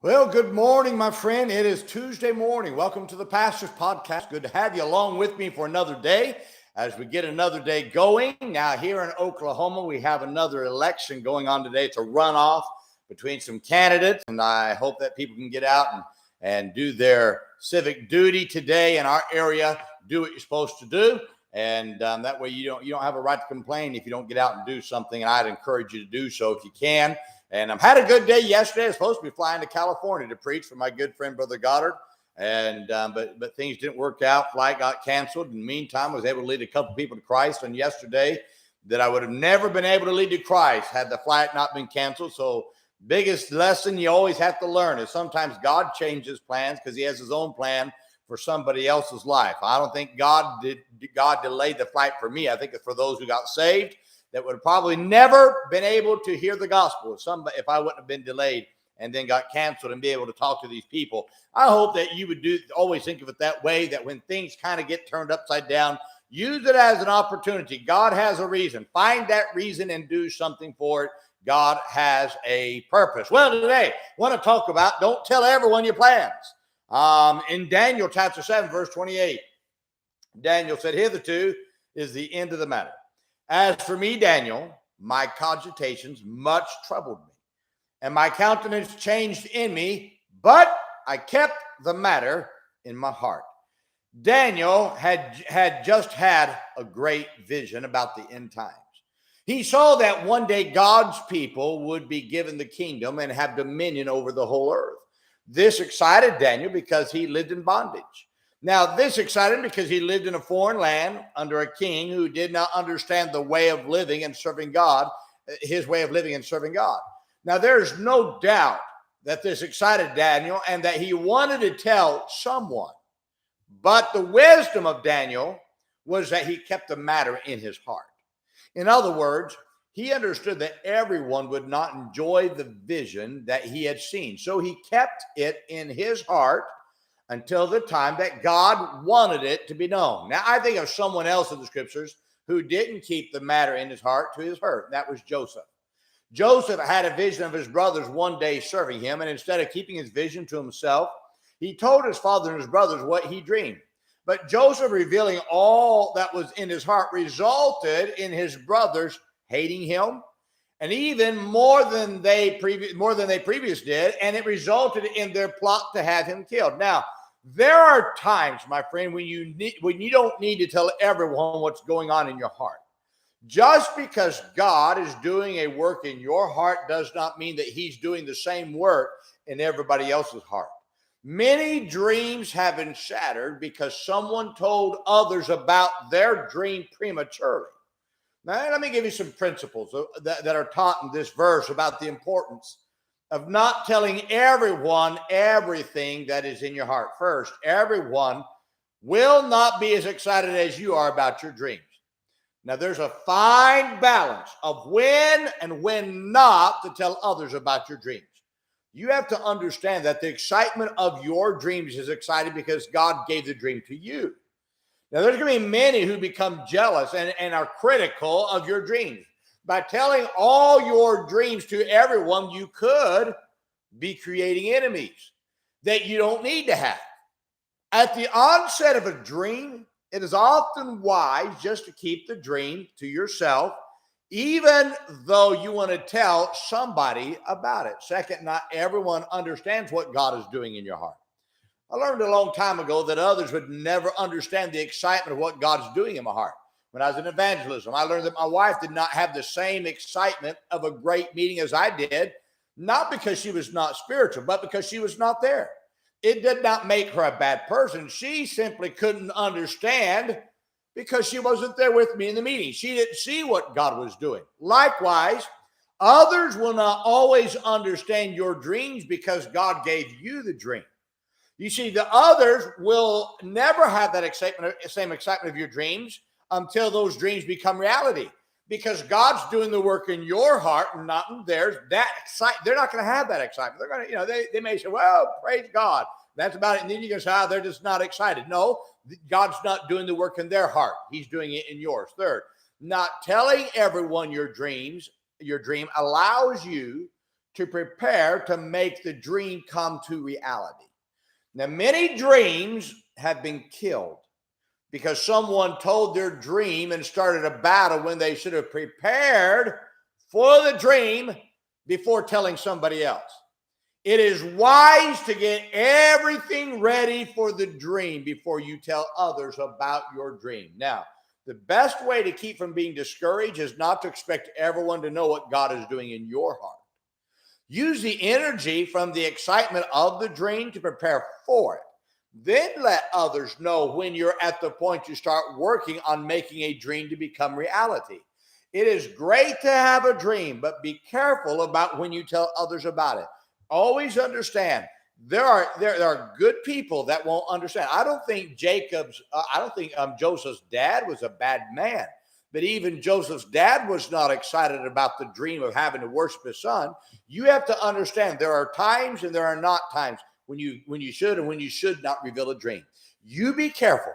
Well, good morning, my friend. It is Tuesday morning. Welcome to the Pastor's Podcast. Good to have you along with me for another day as we get another day going. Now, here in Oklahoma, we have another election going on today. It's a runoff between some candidates, and I hope that people can get out and do their civic duty today in our area. Do what you're supposed to do, and that way you don't have a right to complain if you don't get out and do something. And I'd encourage you to do so if you can. And I've had a good day yesterday. I was supposed to be flying to California to preach for my good friend, Brother Goddard. And but things didn't work out. Flight got canceled. In the meantime, I was able to lead a couple people to Christ on yesterday that I would have never been able to lead to Christ had the flight not been canceled. So biggest lesson you always have to learn is sometimes God changes plans because he has his own plan for somebody else's life. I don't think God delayed the flight for me. I think it's for those who got saved that would have probably never been able to hear the gospel if I wouldn't have been delayed and then got canceled and be able to talk to these people. I hope that you would always think of it that way, that when things kind of get turned upside down, use it as an opportunity. God has a reason. Find that reason and do something for it. God has a purpose. Well, today, I want to talk about don't tell everyone your plans. In Daniel chapter 7, verse 28, Daniel said, hitherto is the end of the matter. As for me, Daniel, my cogitations much troubled me, and my countenance changed in me, but I kept the matter in my heart. Daniel had just had a great vision about the end times. He saw that one day God's people would be given the kingdom and have dominion over the whole earth. This excited Daniel because he lived in bondage. Now, this excited him because he lived in a foreign land under a king who did not understand the way of living and serving God, his way of living and serving God. Now, there's no doubt that this excited Daniel and that he wanted to tell someone. But the wisdom of Daniel was that he kept the matter in his heart. In other words, he understood that everyone would not enjoy the vision that he had seen. So he kept it in his heart until the time that God wanted it to be known. Now, I think of someone else in the scriptures who didn't keep the matter in his heart to his hurt. That was Joseph. Joseph had a vision of his brothers one day serving him, and instead of keeping his vision to himself, he told his father and his brothers what he dreamed. But Joseph revealing all that was in his heart resulted in his brothers hating him, and even more than they previous did, and it resulted in their plot to have him killed. Now, there are times, my friend, when you don't need to tell everyone what's going on in your heart. Just because God is doing a work in your heart does not mean that he's doing the same work in everybody else's heart. Many dreams have been shattered because someone told others about their dream prematurely. Now, let me give you some principles that are taught in this verse about the importance of not telling everyone everything that is in your heart. First, everyone will not be as excited as you are about your dreams. Now, there's a fine balance of when and when not to tell others about your dreams. You have to understand that the excitement of your dreams is exciting because God gave the dream to you. Now, there's going to be many who become jealous and are critical of your dreams. By telling all your dreams to everyone, you could be creating enemies that you don't need to have. At the onset of a dream, it is often wise just to keep the dream to yourself, even though you want to tell somebody about it. Second, not everyone understands what God is doing in your heart. I learned a long time ago that others would never understand the excitement of what God's doing in my heart. When I was in evangelism, I learned that my wife did not have the same excitement of a great meeting as I did, not because she was not spiritual, but because she was not there. It did not make her a bad person. She simply couldn't understand because she wasn't there with me in the meeting. She didn't see what God was doing. Likewise, others will not always understand your dreams because God gave you the dream. You see, the others will never have that same excitement of your dreams until those dreams become reality, because God's doing the work in your heart and not in theirs. They're not going to have that excitement. They're going to, they may say, well, praise God. That's about it. And then you can say, they're just not excited. No, God's not doing the work in their heart. He's doing it in yours. Third, not telling everyone your dream allows you to prepare to make the dream come to reality. Now, many dreams have been killed because someone told their dream and started a battle when they should have prepared for the dream before telling somebody else. It is wise to get everything ready for the dream before you tell others about your dream. Now, the best way to keep from being discouraged is not to expect everyone to know what God is doing in your heart. Use the energy from the excitement of the dream to prepare for it. Then let others know when you're at the point you start working on making a dream to become reality. It is great to have a dream, but be careful about when you tell others about it. Always understand there are good people that won't understand. I don't think Joseph's dad was a bad man, but even Joseph's dad was not excited about the dream of having to worship his son. You have to understand there are times and there are not times when you should and when you should not reveal a dream. You be careful.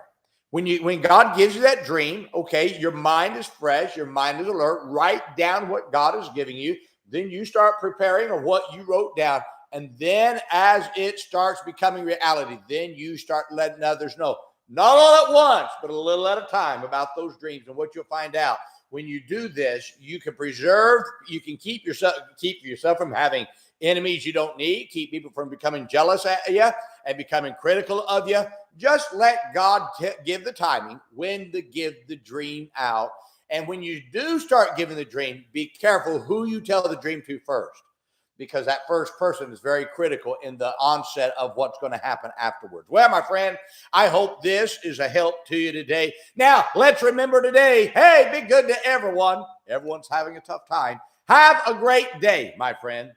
When God gives you that dream, okay, your mind is fresh, your mind is alert, write down what God is giving you. Then you start preparing or what you wrote down. And then as it starts becoming reality, then you start letting others know. Not all at once, but a little at a time about those dreams. And what you'll find out when you do this, you can keep yourself from having enemies you don't need, keep people from becoming jealous at you and becoming critical of you. Just let God give the timing when to give the dream out. And when you do start giving the dream, be careful who you tell the dream to first, because that first person is very critical in the onset of what's going to happen afterwards. Well, my friend, I hope this is a help to you today. Now, let's remember today, hey, be good to everyone. Everyone's having a tough time. Have a great day, my friend.